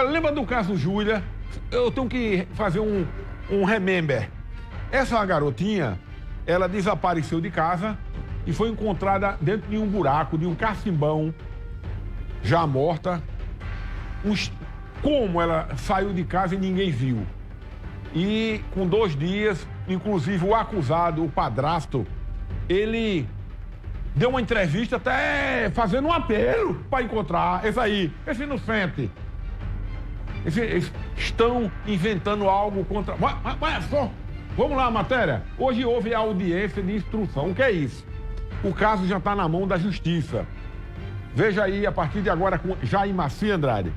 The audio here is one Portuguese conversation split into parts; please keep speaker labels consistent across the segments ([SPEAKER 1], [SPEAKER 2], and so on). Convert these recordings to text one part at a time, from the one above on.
[SPEAKER 1] Olha, lembra do caso Júlia? Eu tenho que fazer um remember. Essa garotinha, ela desapareceu de casa e foi encontrada dentro de um buraco, de um cacimbão, já morta. Como ela saiu de casa e ninguém viu. E com 2 dias, inclusive o acusado, o padrasto, ele deu uma entrevista até fazendo um apelo para encontrar esse inocente. Eles estão inventando algo contra... Mas só, vamos lá, matéria. Hoje houve a audiência de instrução. O que é isso? O caso já está na mão da justiça. Veja aí, a partir de agora, com Jair Macia Andrade.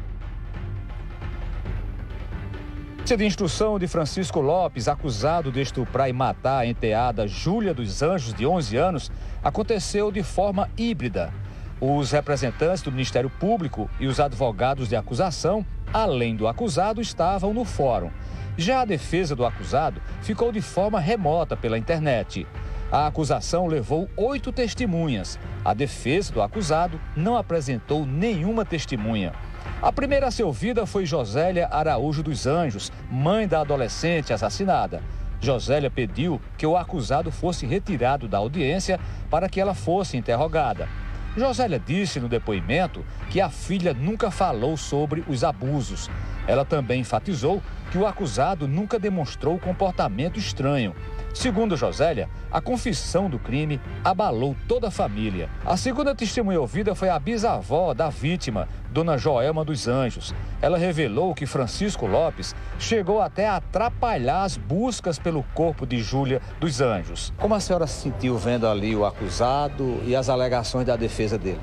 [SPEAKER 2] De instrução de Francisco Lopes, acusado de estuprar e matar a enteada Júlia dos Anjos, de 11 anos, aconteceu de forma híbrida. Os representantes do Ministério Público e os advogados de acusação, além do acusado, estavam no fórum. Já a defesa do acusado ficou de forma remota pela internet. A acusação levou 8 testemunhas. A defesa do acusado não apresentou nenhuma testemunha. A primeira a ser ouvida foi Josélia Araújo dos Anjos, mãe da adolescente assassinada. Josélia pediu que o acusado fosse retirado da audiência para que ela fosse interrogada. Josélia disse no depoimento que a filha nunca falou sobre os abusos. Ela também enfatizou que o acusado nunca demonstrou comportamento estranho. Segundo Josélia, a confissão do crime abalou toda a família. A segunda testemunha ouvida foi a bisavó da vítima, Dona Joelma dos Anjos. Ela revelou que Francisco Lopes chegou até a atrapalhar as buscas pelo corpo de Júlia dos Anjos. Como a senhora se sentiu vendo ali o acusado e as alegações da defesa dele?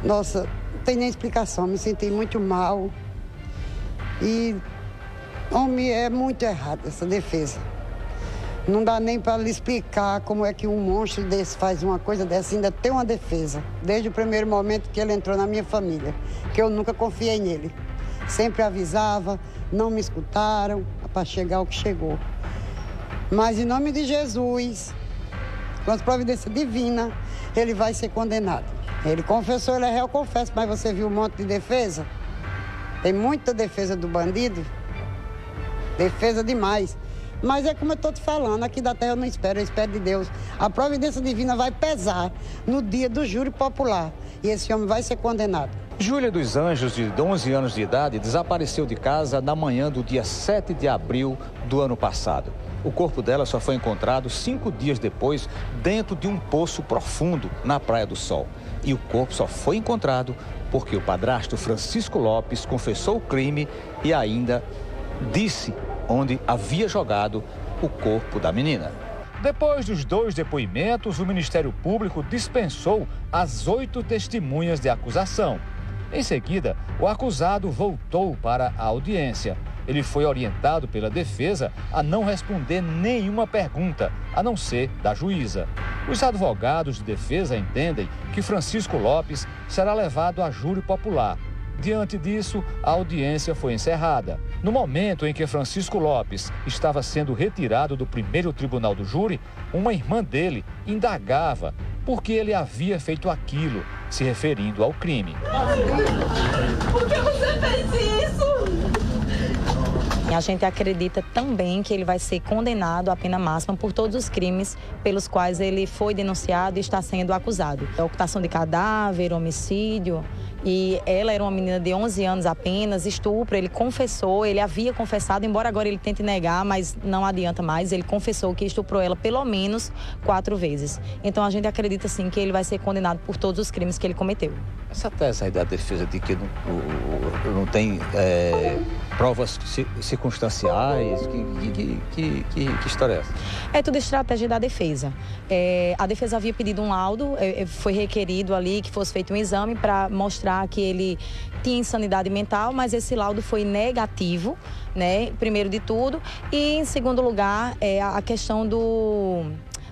[SPEAKER 3] Nossa, não tem nem explicação, me senti muito mal. E, homem, é muito errado essa defesa. Não dá nem para lhe explicar como é que um monstro desse faz uma coisa dessa, ainda tem uma defesa. Desde o primeiro momento que ele entrou na minha família, que eu nunca confiei nele. Sempre avisava, não me escutaram, para chegar o que chegou. Mas em nome de Jesus, com as providências divinas, ele vai ser condenado. Ele confessou, ele é réu, confesso, mas você viu um monte de defesa? Tem muita defesa do bandido, defesa demais. Mas é como eu estou te falando, aqui da terra eu não espero, eu espero de Deus. A providência divina vai pesar no dia do júri popular e esse homem vai ser condenado.
[SPEAKER 2] Júlia dos Anjos, de 11 anos de idade, desapareceu de casa na manhã do dia 7 de abril do ano passado. O corpo dela só foi encontrado 5 dias depois, dentro de um poço profundo na Praia do Sol. E o corpo só foi encontrado porque o padrasto Francisco Lopes confessou o crime e ainda disse onde havia jogado o corpo da menina. Depois dos 2 depoimentos, o Ministério Público dispensou as 8 testemunhas de acusação. Em seguida, o acusado voltou para a audiência. Ele foi orientado pela defesa a não responder nenhuma pergunta, a não ser da juíza. Os advogados de defesa entendem que Francisco Lopes será levado a júri popular. Diante disso, a audiência foi encerrada. No momento em que Francisco Lopes estava sendo retirado do primeiro tribunal do júri, uma irmã dele indagava por que ele havia feito aquilo, se referindo ao crime.
[SPEAKER 4] Por que você fez isso?
[SPEAKER 5] A gente acredita também que ele vai ser condenado à pena máxima por todos os crimes pelos quais ele foi denunciado e está sendo acusado. Ocultação de cadáver, homicídio, e ela era uma menina de 11 anos apenas, estupro, ele confessou, ele havia confessado, embora agora ele tente negar, mas não adianta mais, ele confessou que estuprou ela pelo menos 4 vezes. Então a gente acredita sim que ele vai ser condenado por todos os crimes que ele cometeu.
[SPEAKER 2] Essa tese aí da defesa de que não tem provas circunstanciais, que história é essa?
[SPEAKER 5] É tudo estratégia da defesa. A defesa havia pedido um laudo, foi requerido ali que fosse feito um exame para mostrar que ele tinha insanidade mental, mas esse laudo foi negativo, né, primeiro de tudo. E em segundo lugar, a questão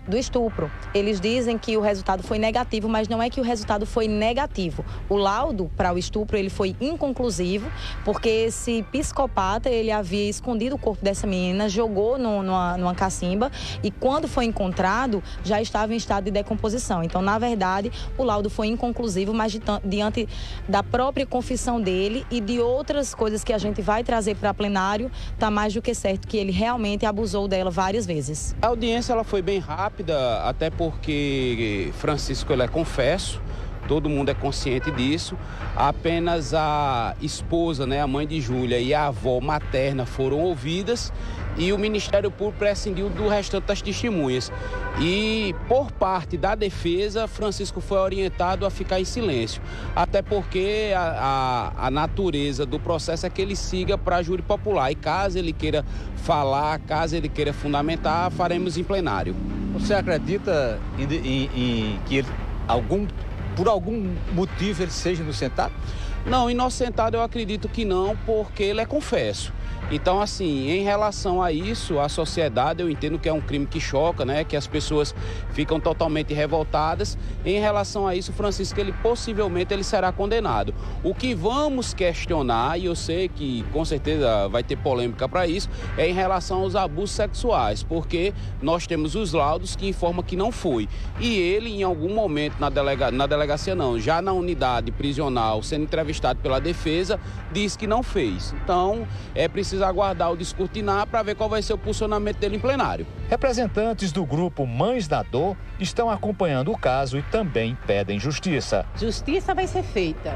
[SPEAKER 5] do estupro. Eles dizem que o resultado foi negativo, mas não é que o resultado foi negativo. O laudo para o estupro ele foi inconclusivo, porque esse psicopata ele havia escondido o corpo dessa menina, jogou numa cacimba e quando foi encontrado já estava em estado de decomposição. Então, na verdade, o laudo foi inconclusivo, mas diante da própria confissão dele e de outras coisas que a gente vai trazer para plenário, está mais do que certo que ele realmente abusou dela várias vezes.
[SPEAKER 6] A audiência ela foi bem rápida, até porque Francisco ele é confesso, todo mundo é consciente disso. Apenas a esposa, né, a mãe de Júlia e a avó materna foram ouvidas e o Ministério Público prescindiu do restante das testemunhas. E por parte da defesa, Francisco foi orientado a ficar em silêncio, até porque a natureza do processo é que ele siga para júri popular. E caso ele queira falar, caso ele queira fundamentar, faremos em plenário.
[SPEAKER 2] Você acredita que ele, por algum motivo ele seja inocentado?
[SPEAKER 6] Não, inocentado eu acredito que não, porque ele é confesso. Então, assim, em relação a isso, a sociedade, eu entendo que é um crime que choca, né? Que as pessoas ficam totalmente revoltadas. Em relação a isso, Francisco, possivelmente ele será condenado. O que vamos questionar, e eu sei que com certeza vai ter polêmica para isso, é em relação aos abusos sexuais, porque nós temos os laudos que informam que não foi. E ele, em algum momento, na delegacia não, já na unidade prisional, sendo entrevistado pela defesa, diz que não fez. Então, é preciso aguardar o descortinar para ver qual vai ser o posicionamento dele em plenário.
[SPEAKER 2] Representantes do grupo Mães da Dor estão acompanhando o caso e também pedem justiça.
[SPEAKER 7] Justiça vai ser feita.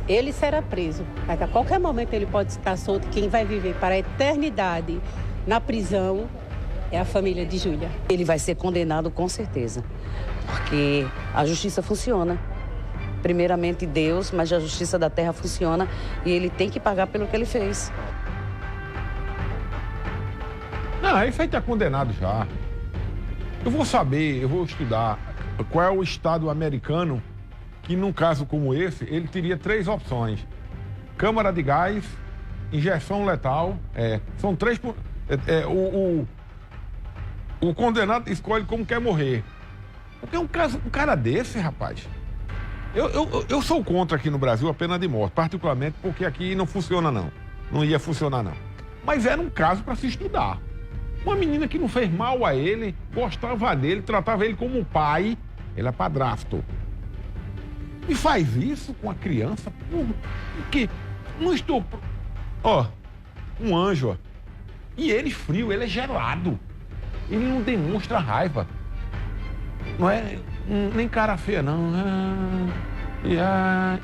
[SPEAKER 7] Ele será preso, mas a qualquer momento ele pode ficar solto. Quem vai viver para a eternidade na prisão é a família de Júlia.
[SPEAKER 8] Ele vai ser condenado com certeza, porque a justiça funciona. Primeiramente Deus, mas a justiça da terra funciona e ele tem que pagar pelo que ele fez.
[SPEAKER 1] Não, isso aí está condenado já. Eu vou saber, eu vou estudar qual é o estado americano que, num caso como esse, ele teria 3 opções. Câmara de gás, injeção letal, são 3... o condenado escolhe como quer morrer. Porque um cara desse, rapaz... Eu sou contra aqui no Brasil a pena de morte, particularmente porque aqui não funciona não. Não ia funcionar não. Mas era um caso para se estudar. Uma menina que não fez mal a ele, gostava dele, tratava ele como um pai, ele é padrasto. E faz isso com a criança, que não estupro. Um anjo, ó. E ele frio, ele é gelado. Ele não demonstra raiva. Não é nem cara feia, não.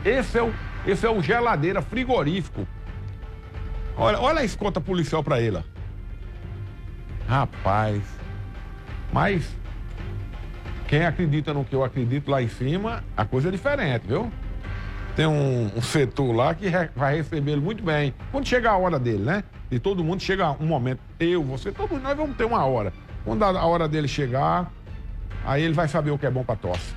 [SPEAKER 1] Esse é o geladeira frigorífico. Olha a escolta policial pra ele, ó. Rapaz, mas quem acredita no que eu acredito lá em cima, a coisa é diferente, viu? Tem um setor lá que vai receber ele muito bem. Quando chegar a hora dele, né? E todo mundo chega um momento, você, todos nós vamos ter uma hora. Quando a hora dele chegar, aí ele vai saber o que é bom pra tosse.